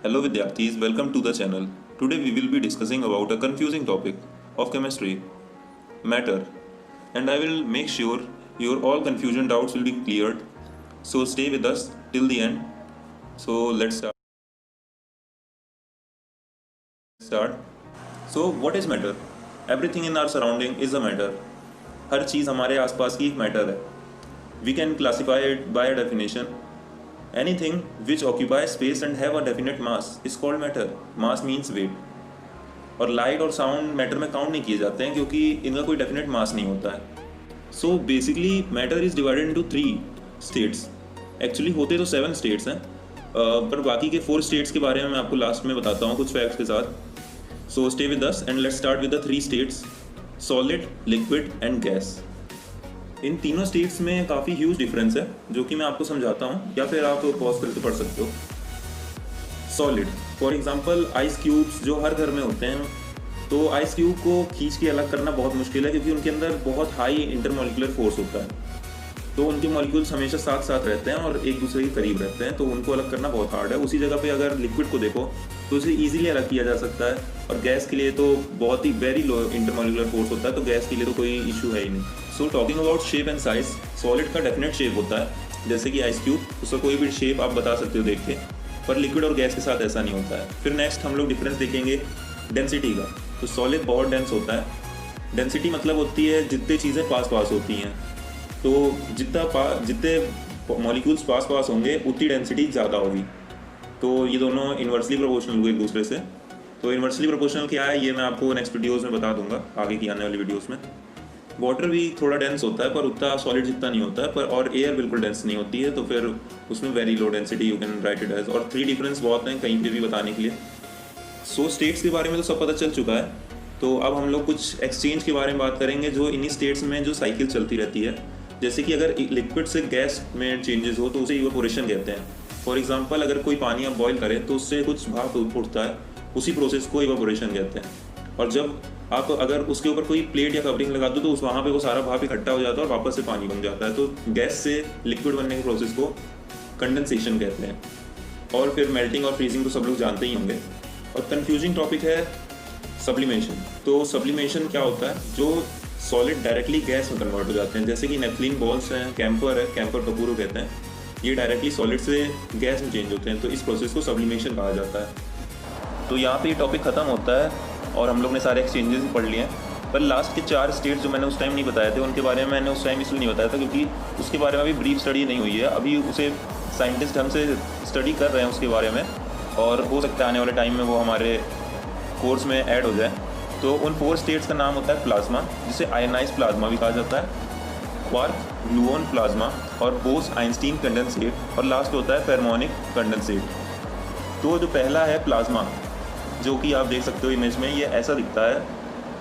Hello Vidyarthis, welcome to the channel. Today we will be discussing about a confusing topic of chemistry, matter, and I will make sure your all confusion doubts will be cleared. So stay with us till the end. So let's start. So what is matter? Everything in our surrounding is a matter. हर चीज़ हमारे आसपास की एक matter है. We can classify it by a definition. Anything which occupies space and have a definite mass is called matter. Mass means weight. और light और sound matter में count नहीं किए जाते हैं क्योंकि इनका कोई डेफिनेट मास नहीं होता है. So basically matter is divided into 3 states. Actually होते तो 7 स्टेट्स हैं, पर बाकी के 4 स्टेट्स के बारे में मैं आपको लास्ट में बताता हूँ कुछ फैक्ट्स के साथ. So stay with us and let's start with the 3 states: solid, liquid and gas. इन तीनों स्टेट्स में काफ़ी ह्यूज डिफरेंस है जो कि मैं आपको समझाता हूँ, या फिर आप पॉज करके पढ़ सकते हो. Solid, for example ice cubes जो हर घर में होते हैं, तो आइस क्यूब को खींच के अलग करना बहुत मुश्किल है क्योंकि उनके अंदर बहुत हाई इंटरमॉलिक्यूलर फोर्स होता है. तो उनके मॉलिक्यूल्स हमेशा साथ साथ रहते हैं और एक दूसरे के करीब रहते हैं, तो उनको अलग करना बहुत हार्ड है. उसी जगह पे अगर लिक्विड को देखो तो उसे ईजिली अलग किया जा सकता है. और गैस के लिए तो बहुत ही वेरी लो इंटरमॉलिक्यूलर फोर्स होता है, तो गैस के लिए तो कोई इशू है ही नहीं. So talking about shape and size, solid का डेफिनेट शेप होता है जैसे कि आइस क्यूब, उसका कोई भी शेप आप बता सकते हो देख के, पर लिक्विड और गैस के साथ ऐसा नहीं होता है. फिर नेक्स्ट हम लोग डिफरेंस देखेंगे डेंसिटी का. तो सॉलिड बहुत डेंस होता है. डेंसिटी मतलब होती है जितनी चीज़ें पास पास होती हैं, तो जितने मॉलिक्यूल्स पास पास होंगे उतनी डेंसिटी ज़्यादा होगी. तो ये दोनों इन्वर्सली प्रोपोर्शनल हुए एक दूसरे से. तो इन्वर्सली प्रोपोर्शनल क्या है ये मैं आपको नेक्स्ट वीडियोज़ में बता दूंगा, आगे की आने वाली वीडियोज़ में. वाटर भी थोड़ा डेंस होता है पर उतना सॉलिड जितना नहीं होता है, पर और एयर बिल्कुल डेंस नहीं होती है, तो फिर उसमें very low density you can write it as. और 3 डिफरेंस बहुत हैं कहीं पे भी बताने के लिए. सो स्टेट्स के बारे में तो सब पता चल चुका है. तो अब हम लोग कुछ एक्सचेंज के बारे में बात करेंगे जो इन्हीं स्टेट्स में जो साइकिल चलती रहती है. जैसे कि अगर लिक्विड से गैस में चेंजेस हो तो उसे इवेपोरेशन कहते हैं. फॉर एग्जांपल अगर कोई पानी आप बॉईल करें तो उससे कुछ भाप उठता है, उसी प्रोसेस को इवेपोरेशन कहते हैं. और जब आप अगर उसके ऊपर कोई प्लेट या कवरिंग लगा दो तो उस वहाँ पे वो सारा भाप इकट्ठा हो जाता है और वापस से पानी बन जाता है. तो गैस से लिक्विड बनने के प्रोसेस को कंडेंसेशन कहते हैं. और फिर मेल्टिंग और फ्रीजिंग तो सब लोग जानते ही होंगे. और कंफ्यूजिंग टॉपिक है सब्लिमेशन. तो सब्लिमेशन क्या होता है? जो सॉलिड डायरेक्टली गैस में कन्वर्ट हो जाते हैं, जैसे कि नेफ्थलीन बॉल्स हैं, कैम्फर है, कैम्फर टपूरो कहते हैं, ये डायरेक्टली सॉलिड से गैस में चेंज होते हैं, तो इस प्रोसेस को सब्लिमेशन कहा जाता है. तो यहाँ पे ये टॉपिक ख़त्म होता है और हम लोग ने सारे एक्सचेंजेस पढ़ लिए हैं. पर लास्ट के 4 स्टेट्स जो मैंने उस टाइम नहीं बताए थे उनके बारे में मैंने उस टाइम इसलिए नहीं बताया था क्योंकि उसके बारे में अभी ब्रीफ स्टडी नहीं हुई है. अभी उसे साइंटिस्ट हमसे स्टडी कर रहे हैं उसके बारे में, और हो सकता है आने वाले टाइम में वो हमारे कोर्स में ऐड हो जाए. तो उन 4 स्टेट्स का नाम होता है प्लाज्मा, जिसे आयनाइज प्लाज्मा भी कहा जाता है, क्वार्क ग्लूऑन प्लाज्मा और बोस आइंस्टीन कंडेंसेट, और लास्ट होता है फेरमोनिक कंडेंसेट. तो जो पहला है प्लाज्मा, जो कि आप देख सकते हो इमेज में, ये ऐसा दिखता है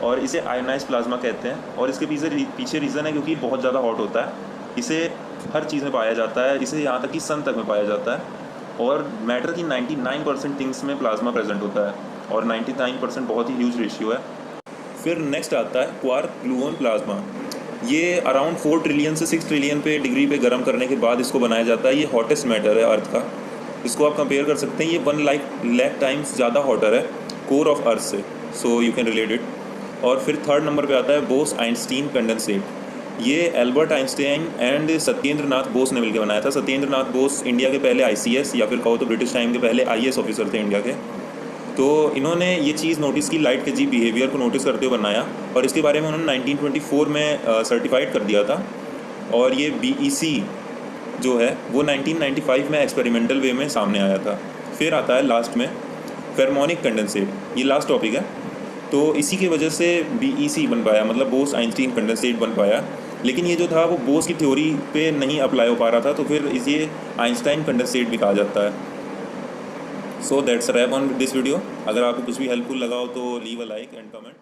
और इसे आयनाइज प्लाज्मा कहते हैं. और इसके पीछे रीज़न है क्योंकि बहुत ज़्यादा हॉट होता है. इसे हर चीज़ में पाया जाता है, इसे यहाँ तक कि सन तक में पाया जाता है. और मैटर की 99% थिंग्स में प्लाज्मा प्रेजेंट होता है और 99% बहुत ही ह्यूज रेशियो है. फिर नेक्स्ट आता है क्वार्क ग्लूऑन प्लाज्मा. ये अराउंड 4 ट्रिलियन से 6 ट्रिलियन पे डिग्री पे गर्म करने के बाद इसको बनाया जाता है. ये हॉटेस्ट मैटर है अर्थ का. इसको आप कंपेयर कर सकते हैं, ये 1 लाख टाइम्स ज़्यादा हॉटर है कोर ऑफ अर्थ से. So you can relate it. और फिर 3rd नंबर पे आता है बोस आइंस्टीन कंडेंसेट. ये Albert Einstein and Satyendra Nath Bose ने मिलकर बनाया था. सत्येंद्र नाथ बोस इंडिया के पहले ICS या फिर कहो तो ब्रिटिश टाइम के पहले IAS ऑफिसर थे इंडिया के. तो इन्होंने ये चीज़ नोटिस की, लाइट के जी बिहेवियर को नोटिस करते हुए बनाया, और इसके बारे में उन्होंने 1924 में सर्टिफाइड कर दिया था. और ये BEC जो है वो 1995 में एक्सपेरिमेंटल वे में सामने आया था. फिर आता है लास्ट में फेरमोनिक कंडेंसेट. ये लास्ट टॉपिक है. तो इसी की वजह से BEC बन पाया, मतलब बोस आइंस्टीन कंडेंसेट बन पाया. लेकिन ये जो था वो बोस की थ्योरी पे नहीं अप्लाई हो पा रहा था, तो फिर इसे आइंस्टाइन कंडेंसेट भी कहा जाता है. So that's a wrap on this video. अगर आपको कुछ भी हेल्पफुल लगा हो तो leave a like and comment.